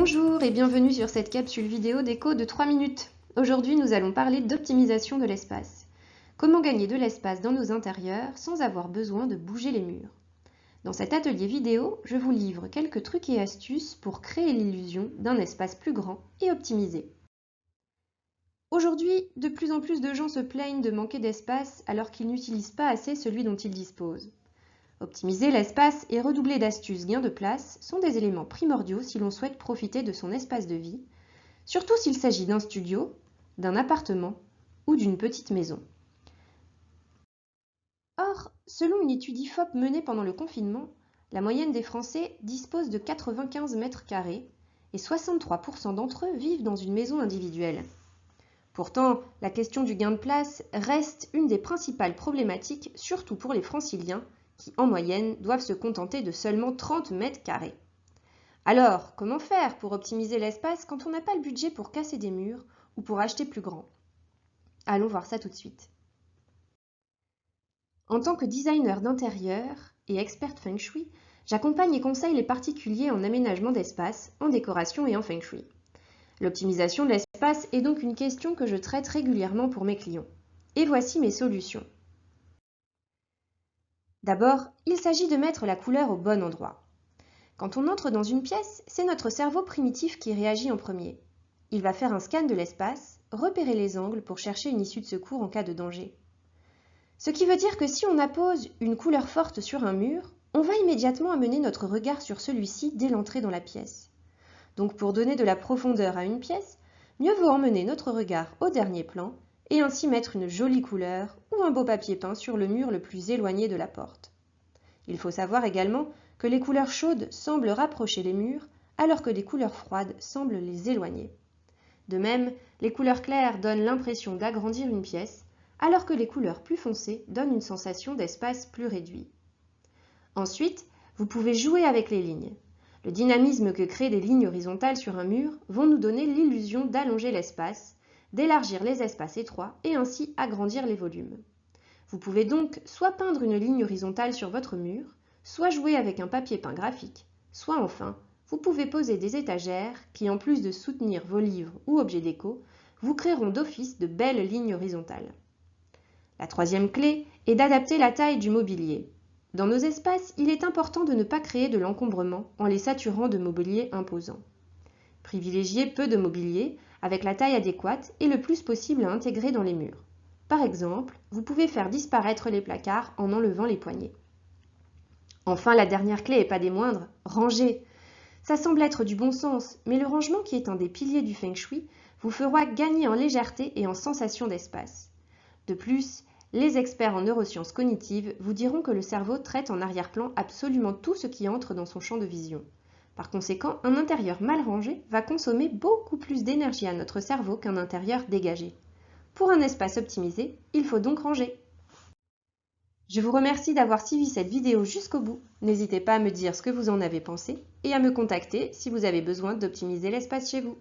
Bonjour et bienvenue sur cette capsule vidéo d'écho de 3 minutes. Aujourd'hui, nous allons parler d'optimisation de l'espace. Comment gagner de l'espace dans nos intérieurs sans avoir besoin de bouger les murs. Dans cet atelier vidéo, je vous livre quelques trucs et astuces pour créer l'illusion d'un espace plus grand et optimisé. Aujourd'hui, de plus en plus de gens se plaignent de manquer d'espace alors qu'ils n'utilisent pas assez celui dont ils disposent. Optimiser l'espace et redoubler d'astuces gain de place sont des éléments primordiaux si l'on souhaite profiter de son espace de vie, surtout s'il s'agit d'un studio, d'un appartement ou d'une petite maison. Or, selon une étude IFOP menée pendant le confinement, la moyenne des Français dispose de 95 mètres carrés et 63% d'entre eux vivent dans une maison individuelle. Pourtant, la question du gain de place reste une des principales problématiques, surtout pour les franciliens, qui, en moyenne, doivent se contenter de seulement 30 mètres carrés. Alors, comment faire pour optimiser l'espace quand on n'a pas le budget pour casser des murs ou pour acheter plus grand? Allons voir ça tout de suite. En tant que designer d'intérieur et experte Feng Shui, j'accompagne et conseille les particuliers en aménagement d'espace, en décoration et en Feng Shui. L'optimisation de l'espace est donc une question que je traite régulièrement pour mes clients. Et voici mes solutions. D'abord, il s'agit de mettre la couleur au bon endroit. Quand on entre dans une pièce, c'est notre cerveau primitif qui réagit en premier. Il va faire un scan de l'espace, repérer les angles pour chercher une issue de secours en cas de danger. Ce qui veut dire que si on appose une couleur forte sur un mur, on va immédiatement amener notre regard sur celui-ci dès l'entrée dans la pièce. Donc pour donner de la profondeur à une pièce, mieux vaut emmener notre regard au dernier plan et ainsi mettre une jolie couleur ou un beau papier peint sur le mur le plus éloigné de la porte. Il faut savoir également que les couleurs chaudes semblent rapprocher les murs alors que les couleurs froides semblent les éloigner. De même, les couleurs claires donnent l'impression d'agrandir une pièce alors que les couleurs plus foncées donnent une sensation d'espace plus réduit. Ensuite, vous pouvez jouer avec les lignes. Le dynamisme que créent des lignes horizontales sur un mur vont nous donner l'illusion d'allonger l'espace, d'élargir les espaces étroits et ainsi agrandir les volumes. Vous pouvez donc soit peindre une ligne horizontale sur votre mur, soit jouer avec un papier peint graphique, soit enfin, vous pouvez poser des étagères qui, en plus de soutenir vos livres ou objets déco, vous créeront d'office de belles lignes horizontales. La troisième clé est d'adapter la taille du mobilier. Dans nos espaces, il est important de ne pas créer de l'encombrement en les saturant de mobilier imposant. Privilégiez peu de mobilier avec la taille adéquate et le plus possible à intégrer dans les murs. Par exemple, vous pouvez faire disparaître les placards en enlevant les poignées. Enfin, la dernière clé et pas des moindres, ranger. Ça semble être du bon sens, mais le rangement qui est un des piliers du Feng Shui vous fera gagner en légèreté et en sensation d'espace. De plus, les experts en neurosciences cognitives vous diront que le cerveau traite en arrière-plan absolument tout ce qui entre dans son champ de vision. Par conséquent, un intérieur mal rangé va consommer beaucoup plus d'énergie à notre cerveau qu'un intérieur dégagé. Pour un espace optimisé, il faut donc ranger. Je vous remercie d'avoir suivi cette vidéo jusqu'au bout. N'hésitez pas à me dire ce que vous en avez pensé et à me contacter si vous avez besoin d'optimiser l'espace chez vous.